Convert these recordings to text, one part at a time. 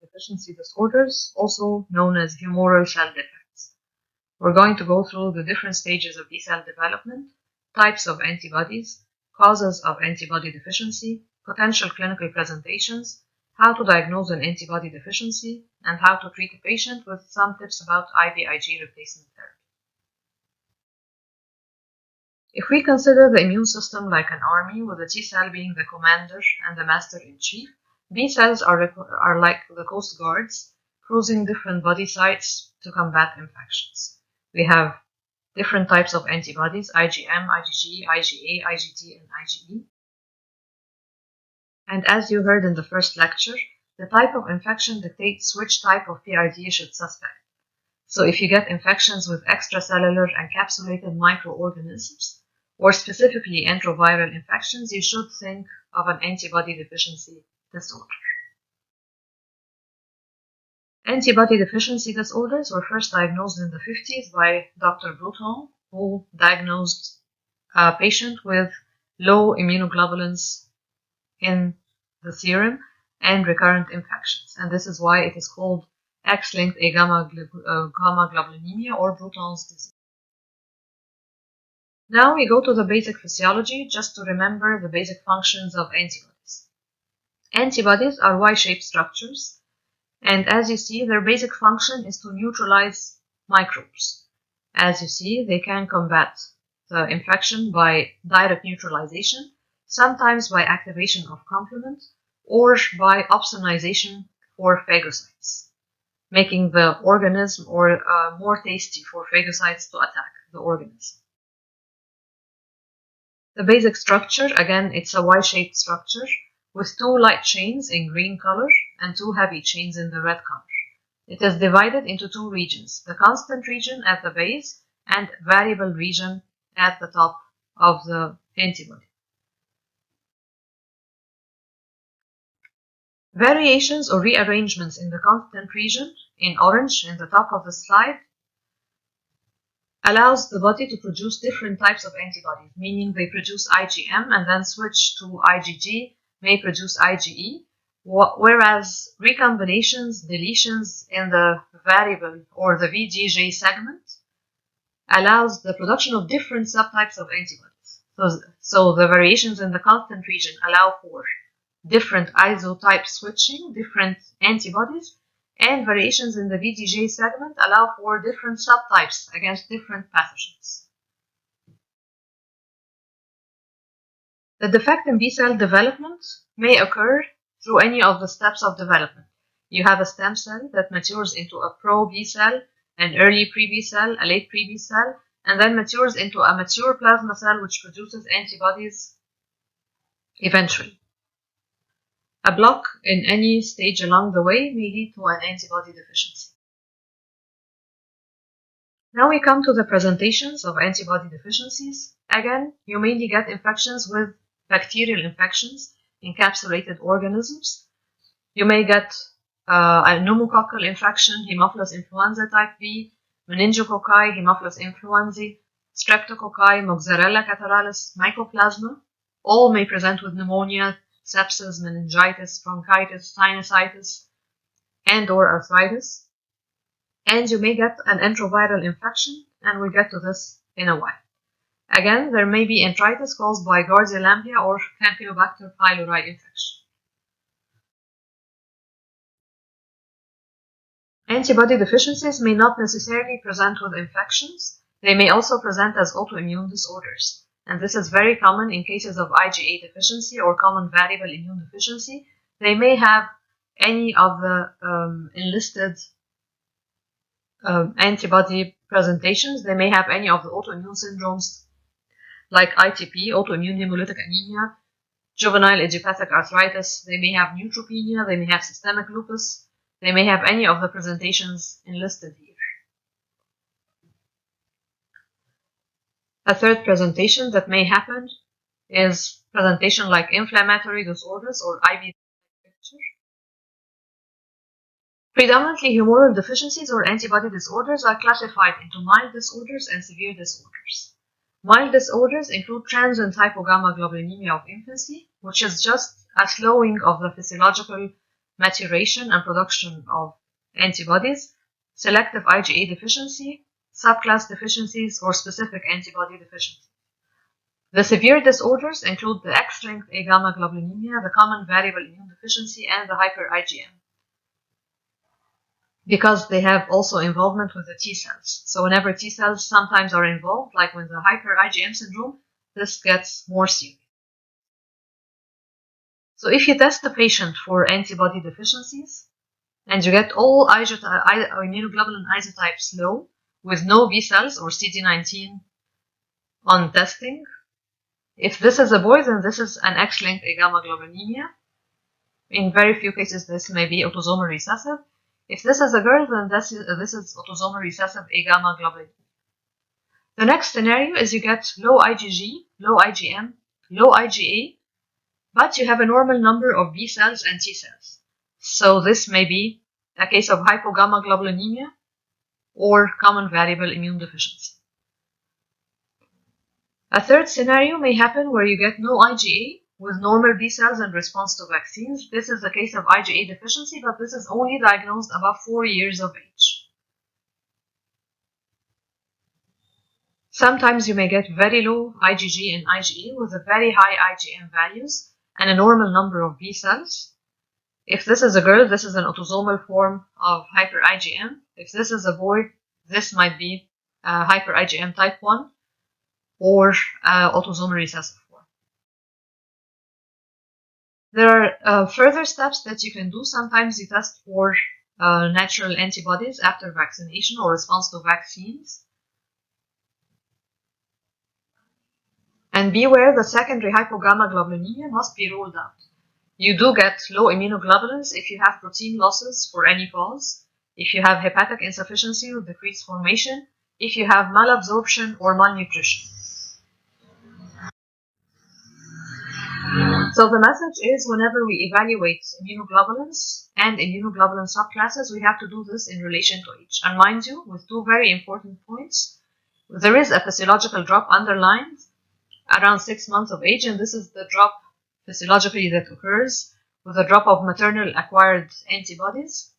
deficiency disorders, also known as humoral cell defects. We're going to go through the different stages of B-cell development, types of antibodies, causes of antibody deficiency, potential clinical presentations, how to diagnose an antibody deficiency, and how to treat a patient with some tips about IVIG replacement therapy. If we consider the immune system like an army, with the T-cell being the commander and the master-in-chief, B-cells are like the coast guards, cruising different body sites to combat infections. We have different types of antibodies, IgM, IgG, IgA, IgT, and IgE. And as you heard in the first lecture, the type of infection dictates which type of PID you should suspect. So if you get infections with extracellular encapsulated microorganisms, or specifically enteroviral infections, you should think of an antibody deficiency disorder. Antibody deficiency disorders were first diagnosed in the 50s by Dr. Bruton, who diagnosed a patient with low immunoglobulins in the serum and recurrent infections. And this is why it is called X-linked gamma globulinemia or Bruton's disease. Now we go to the basic physiology just to remember the basic functions of antibodies. Antibodies are Y-shaped structures, and as you see, their basic function is to neutralize microbes. As you see, they can combat the infection by direct neutralization, sometimes by activation of complement, or by opsonization for phagocytes, making the organism more tasty for phagocytes to attack the organism. The basic structure, again, it's a Y-shaped structure with 2 light chains in green color and 2 heavy chains in the red color. It is divided into 2 regions, the constant region at the base and variable region at the top of the antibody. Variations or rearrangements in the constant region, in orange in the top of the slide, allows the body to produce different types of antibodies, meaning they produce IgM and then switch to IgG, may produce IgE, whereas recombinations, deletions in the variable or the VGJ segment allows the production of different subtypes of antibodies. So the variations in the constant region allow for different isotype switching, different antibodies, and variations in the VGJ segment allow for different subtypes against different pathogens. The defect in B-cell development may occur through any of the steps of development. You have a stem cell that matures into a pro-B cell, an early pre-B cell, a late pre-B cell, and then matures into a mature plasma cell which produces antibodies eventually. A block in any stage along the way may lead to an antibody deficiency. Now we come to the presentations of antibody deficiencies. Again, you mainly get infections with bacterial infections, encapsulated organisms. You may get a pneumococcal infection, Haemophilus influenza type B, meningococci, Haemophilus influenzae, streptococci, Moxarella catarrhalis, mycoplasma. All may present with pneumonia, sepsis, meningitis, bronchitis, sinusitis, and/or arthritis. And you may get an enteroviral infection, and we'll get to this in a while. Again, there may be enteritis caused by Gardia lamblia or Campylobacter pylori infection. Antibody deficiencies may not necessarily present with infections. They may also present as autoimmune disorders. And this is very common in cases of IgA deficiency or common variable immune deficiency. They may have any of the enlisted antibody presentations. They may have any of the autoimmune syndromes like ITP, autoimmune hemolytic anemia, juvenile idiopathic arthritis. They may have neutropenia. They may have systemic lupus. They may have any of the presentations enlisted here. A third presentation that may happen is presentation like inflammatory disorders or IVIG picture. Predominantly humoral deficiencies or antibody disorders are classified into mild disorders and severe disorders. Mild disorders include transient hypogammaglobulinemia of infancy, which is just a slowing of the physiological maturation and production of antibodies, selective IgA deficiency, subclass deficiencies, or specific antibody deficiency. The severe disorders include the X-linked A-gamma globulinemia, the common variable immune deficiency, and the hyper-IgM, because they have also involvement with the T cells. So whenever T cells sometimes are involved, like with the hyper-IgM syndrome, this gets more serious. So if you test the patient for antibody deficiencies, and you get all immunoglobulin isotypes low, with no B cells or CD19 on testing, if this is a boy, then this is an X-linked A-gamma globulinemia. In very few cases, this may be autosomal recessive. If this is a girl, then this is autosomal recessive A-gamma globulinemia. The next scenario is you get low IgG, low IgM, low IgA, but you have a normal number of B cells and T cells. So this may be a case of hypogamma globulinemia or common variable immune deficiency. A third scenario may happen where you get no IgA with normal B cells in response to vaccines. This is a case of IgA deficiency, but this is only diagnosed above 4 years of age. Sometimes you may get very low IgG and IgA with a very high IgM values and a normal number of B cells. If this is a girl, this is an autosomal form of hyper-IgM. If this is a boy, this might be hyper-IgM type 1 or autosomal recessive form. There are further steps that you can do. Sometimes you test for natural antibodies after vaccination or response to vaccines. And beware, the secondary hypogamma globulinemia must be ruled out. You do get low immunoglobulins if you have protein losses for any cause, if you have hepatic insufficiency with decreased formation, if you have malabsorption or malnutrition. So the message is, whenever we evaluate immunoglobulins and immunoglobulin subclasses, we have to do this in relation to age. And mind you, with two very important points, there is a physiological drop underlined around 6 months of age, and this is the drop physiologically that occurs with a drop of maternal acquired antibodies.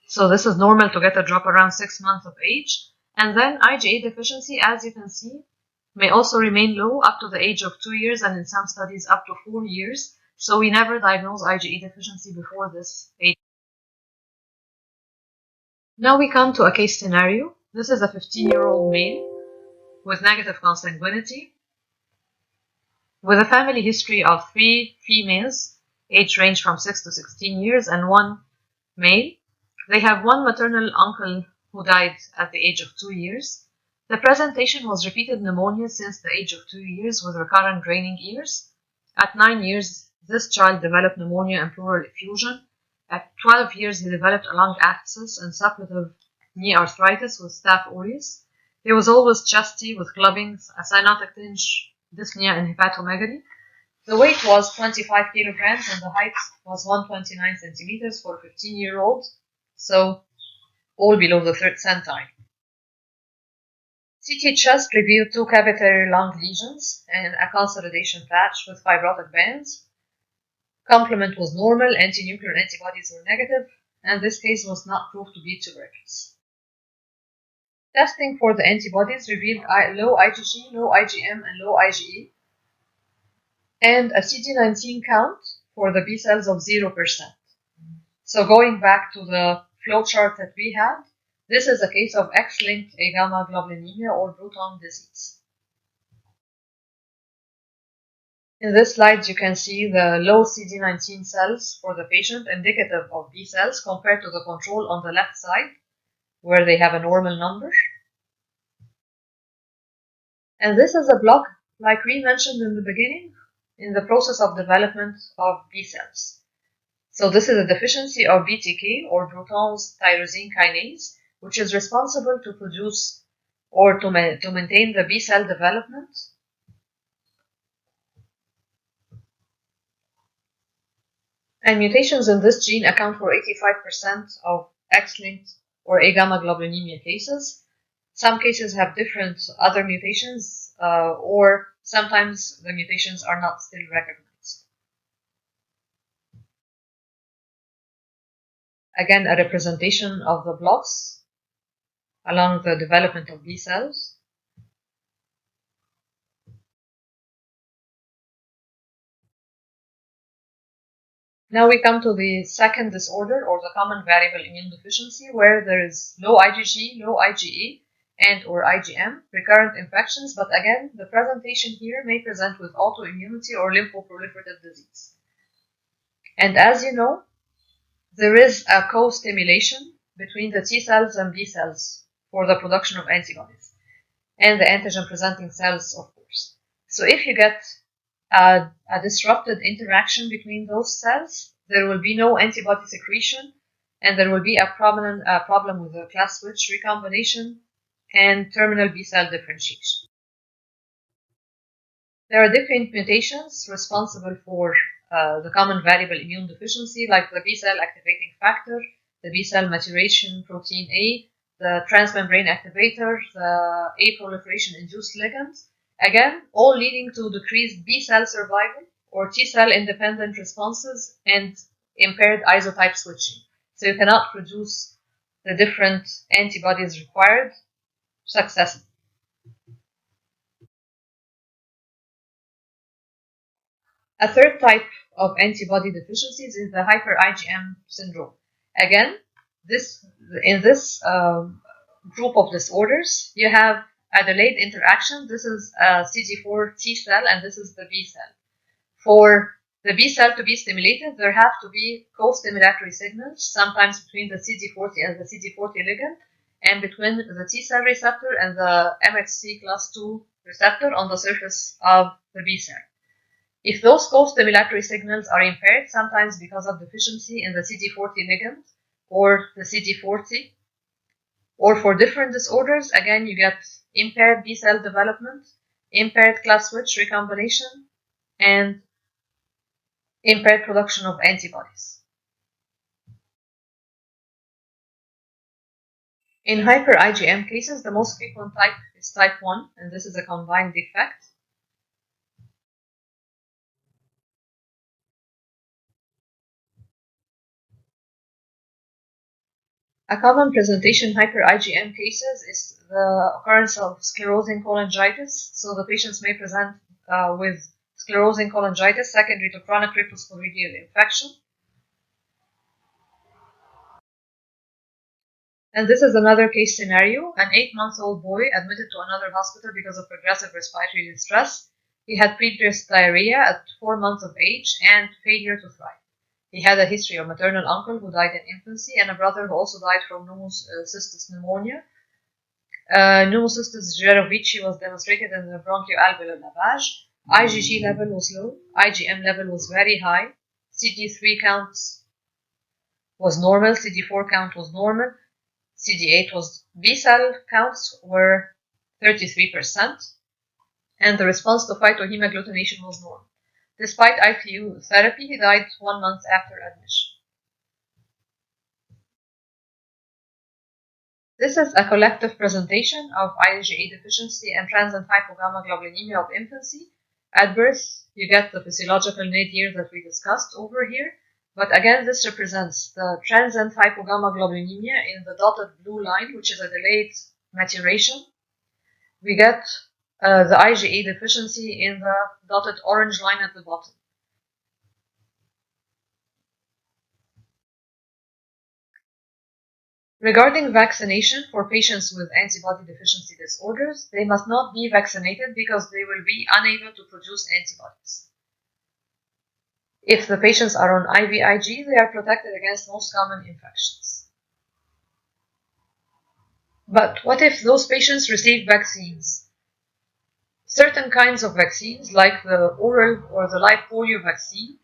So this is normal to get a drop around 6 months of age. And then IgA deficiency, as you can see, may also remain low up to the age of 2 years, and in some studies up to 4 years. So we never diagnose IgA deficiency before this age. Now we come to a case scenario. This is a 15-year-old male with negative consanguinity, with a family history of 3 females, age range from 6 to 16 years, and 1 male. They have 1 maternal uncle who died at the age of 2 years. The presentation was repeated pneumonia since the age of 2 years with recurrent draining ears. At 9 years, this child developed pneumonia and pleural effusion. At 12 years, he developed a lung abscess and suppletive knee arthritis with staph aureus. He was always chesty with clubbings, a cyanotic tinge, dyspnea, and hepatomegaly. The weight was 25 kilograms and the height was 129 centimeters for a 15-year-old, so all below the 3rd centile. CT chest revealed 2 cavitary lung lesions and a consolidation patch with fibrotic bands. Complement was normal, anti-nuclear antibodies were negative, and this case was not proved to be tuberculous. Testing for the antibodies revealed low IgG, low IgM, and low IgA, and a CD19 count for the B cells of 0%. So going back to the flowchart that we had, this is a case of X-linked A-gamma globulinemia or Bruton disease. In this slide, you can see the low CD19 cells for the patient, indicative of B cells, compared to the control on the left side, where they have a normal number. And this is a block, like we mentioned in the beginning, in the process of development of B cells. So this is a deficiency of BTK or Bruton's tyrosine kinase, which is responsible to produce or to maintain the B cell development. And mutations in this gene account for 85% of X-linked or A-gamma globulinemia cases. Some cases have different other mutations, or sometimes the mutations are not still recognized. Again, a representation of the blocks along the development of B cells. Now we come to the second disorder, or the common variable immune deficiency, where there is low IgG, low IgE, and or IgM, recurrent infections, but again, the presentation here may present with autoimmunity or lymphoproliferative disease. And as you know, there is a co-stimulation between the T cells and B cells for the production of antibodies, and the antigen-presenting cells, of course. So if you get a disrupted interaction between those cells, there will be no antibody secretion, and there will be a problem with the class switch recombination and terminal B cell differentiation. There are different mutations responsible for the common variable immune deficiency, like the B cell activating factor, the B cell maturation protein A, the transmembrane activator, the A proliferation induced ligands. Again, all leading to decreased B cell survival or T cell independent responses and impaired isotype switching. So you cannot produce the different antibodies required successfully. A third type of antibody deficiencies is the hyper IgM syndrome. Again, in this group of disorders, you have a delayed interaction. This is a CD4 T cell, and this is the B cell. For the B cell to be stimulated, there have to be co-stimulatory signals, sometimes between the CD40 and the CD40 ligand, and between the T cell receptor and the MHC class II receptor on the surface of the B cell. If those co-stimulatory signals are impaired, sometimes because of deficiency in the CD40 ligand or the CD40, or for different disorders, again, you get impaired B cell development, impaired class switch recombination, and impaired production of antibodies. In hyper IgM cases, the most frequent type is type 1, and this is a combined defect. A common presentation in hyper IgM cases is the occurrence of sclerosing cholangitis. So the patients may present with sclerosing cholangitis secondary to chronic cryptosporidal infection. And this is another case scenario. An 8-month-old boy admitted to another hospital because of progressive respiratory distress. He had previous diarrhea at 4 months of age and failure to thrive. He had a history of maternal uncle who died in infancy and a brother who also died from pneumocystis pneumonia. Pneumocystis jirovecii was demonstrated in the bronchoalveolar lavage. IgG level was low. IgM level was very high. CD3 count was normal. CD4 count was normal. CD8 was B cell counts were 33%, and the response to phytohemagglutination was normal. Despite ICU therapy, he died 1 month after admission. This is a collective presentation of IgA deficiency and transient hypogammaglobulinemia of infancy. At birth, you get the physiological nadir that we discussed over here. But again, this represents the transient hypogammaglobulinemia in the dotted blue line, which is a delayed maturation. We get the IgA deficiency in the dotted orange line at the bottom. Regarding vaccination for patients with antibody deficiency disorders, they must not be vaccinated because they will be unable to produce antibodies. If the patients are on IVIG, they are protected against most common infections. But what if those patients receive vaccines? Certain kinds of vaccines, like the oral or the live polio vaccine,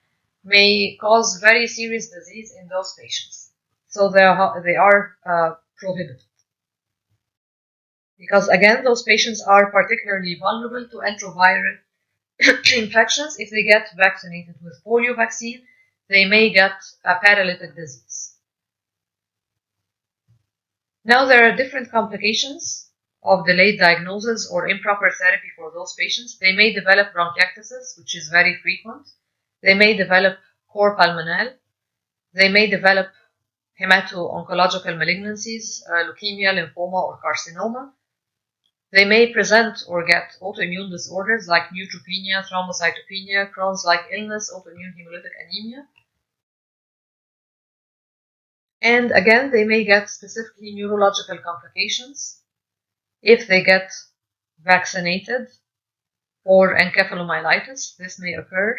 may cause very serious disease in those patients. So they are prohibited. Because again, those patients are particularly vulnerable to enteroviral infections. If they get vaccinated with polio vaccine, they may get a paralytic disease. Now there are different complications of delayed diagnosis or improper therapy for those patients. They may develop bronchiectasis, which is very frequent. They may develop cor pulmonale. They may develop hemato-oncological malignancies, leukemia, lymphoma, or carcinoma. They may present or get autoimmune disorders like neutropenia, thrombocytopenia, Crohn's-like illness, autoimmune hemolytic anemia. And again, they may get specifically neurological complications if they get vaccinated for encephalomyelitis. This may occur.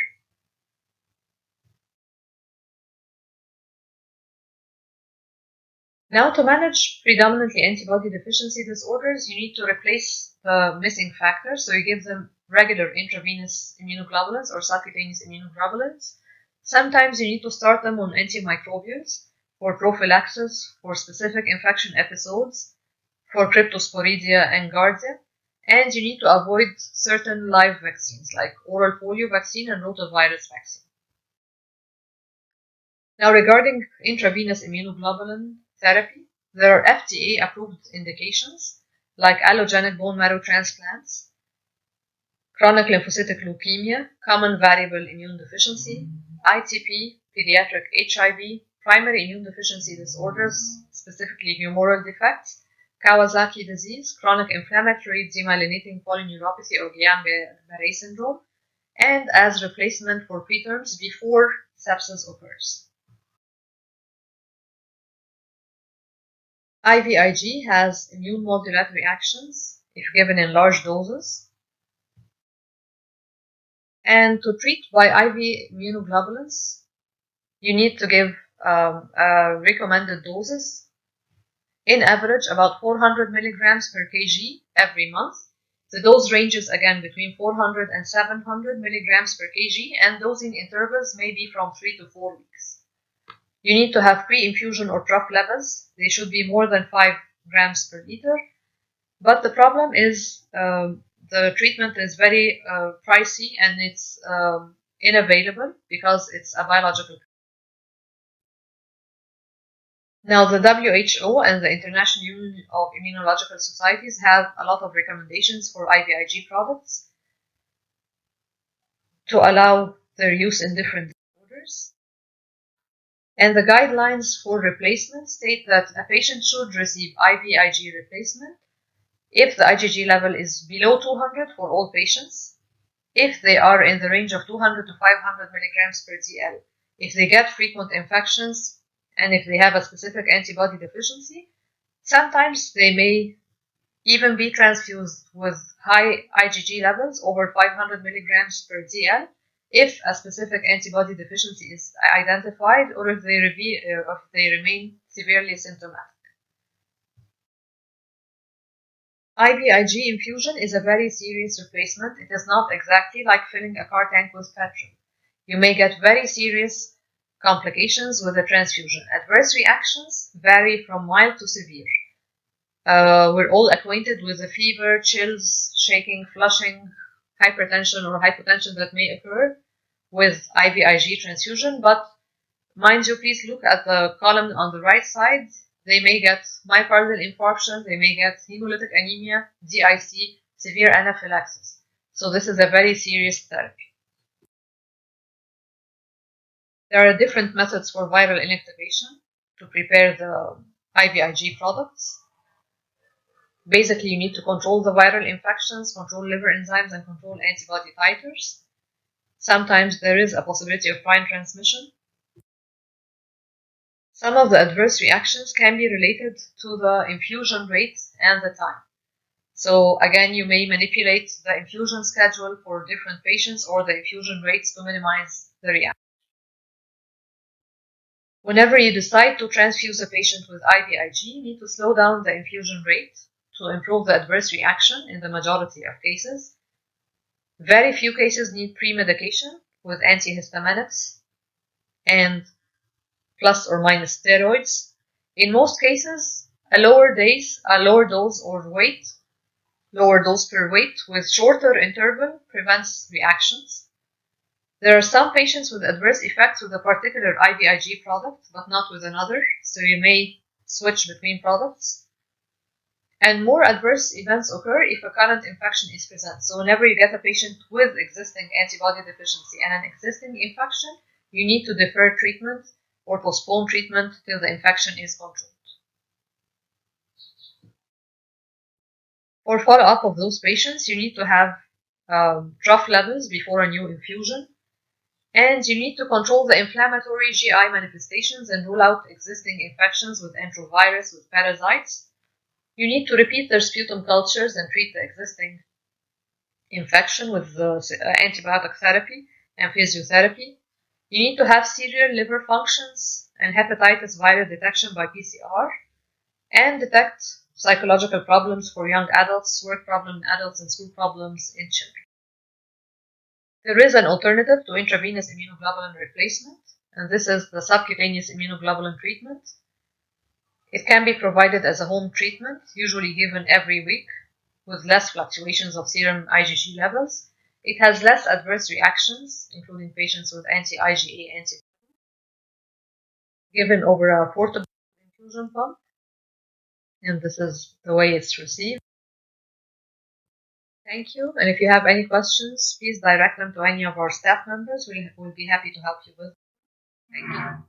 Now, to manage predominantly antibody deficiency disorders, you need to replace the missing factors. So you give them regular intravenous immunoglobulins or subcutaneous immunoglobulins. Sometimes you need to start them on antimicrobials for prophylaxis, for specific infection episodes, for cryptosporidia and giardia. And you need to avoid certain live vaccines like oral polio vaccine and rotavirus vaccine. Now, regarding intravenous immunoglobulin therapy, there are FDA-approved indications like allogeneic bone marrow transplants, chronic lymphocytic leukemia, common variable immune deficiency, ITP, pediatric HIV, primary immune deficiency disorders, specifically humoral defects, Kawasaki disease, chronic inflammatory demyelinating polyneuropathy or Guillain-Barré syndrome, and as replacement for preterms before sepsis occurs. IVIG has immune modulatory actions if given in large doses. And to treat by IV immunoglobulins, you need to give recommended doses. In average, about 400 milligrams per kg every month. The dose ranges again between 400 and 700 milligrams per kg, and dosing intervals may be from 3 to 4 weeks. You need to have pre-infusion or trough levels. They should be more than 5 grams per liter. But the problem is the treatment is very pricey and it's unavailable because it's a biological. Now, the WHO and the International Union of Immunological Societies have a lot of recommendations for IVIG products to allow their use in different disorders. And the guidelines for replacement state that a patient should receive IVIG replacement if the IgG level is below 200 for all patients, if they are in the range of 200 to 500 milligrams per DL, if they get frequent infections, and if they have a specific antibody deficiency. Sometimes they may even be transfused with high IgG levels over 500 milligrams per DL if a specific antibody deficiency is identified or if they remain severely symptomatic. IVIG infusion is a very serious replacement. It is not exactly like filling a car tank with petrol. You may get very serious complications with the transfusion. Adverse reactions vary from mild to severe. We're all acquainted with the fever, chills, shaking, flushing, hypertension or hypotension that may occur with IVIG transfusion, but mind you, please look at the column on the right side. They may get myocardial infarction, they may get hemolytic anemia, DIC, severe anaphylaxis. So this is a very serious therapy. There are different methods for viral inactivation to prepare the IVIG products. Basically, you need to control the viral infections, control liver enzymes, and control antibody titers. Sometimes there is a possibility of prime transmission. Some of the adverse reactions can be related to the infusion rate and the time. So again, you may manipulate the infusion schedule for different patients or the infusion rates to minimize the reaction. Whenever you decide to transfuse a patient with IVIG, you need to slow down the infusion rate to improve the adverse reaction in the majority of cases. Very few cases need pre-medication with antihistaminics and plus or minus steroids. In most cases, a lower dose or weight, lower dose per weight with shorter interval prevents reactions. There are some patients with adverse effects with a particular IVIG product, but not with another, so you may switch between products. And more adverse events occur if a current infection is present. So whenever you get a patient with existing antibody deficiency and an existing infection, you need to defer treatment or postpone treatment till the infection is controlled. For follow-up of those patients, you need to have trough levels before a new infusion, and you need to control the inflammatory GI manifestations and rule out existing infections with enterovirus, with parasites. You need to repeat their sputum cultures and treat the existing infection with antibiotic therapy and physiotherapy. You need to have serial liver functions and hepatitis viral detection by PCR, and detect psychological problems for young adults, work problem in adults, and school problems in children. There is an alternative to intravenous immunoglobulin replacement, and this is the subcutaneous immunoglobulin treatment. It can be provided as a home treatment, usually given every week, with less fluctuations of serum IgG levels. It has less adverse reactions, including patients with anti-IgA antibodies, given over a portable infusion pump, and this is the way it's received. Thank you, and if you have any questions, please direct them to any of our staff members. We'll be happy to help you with. Thank you.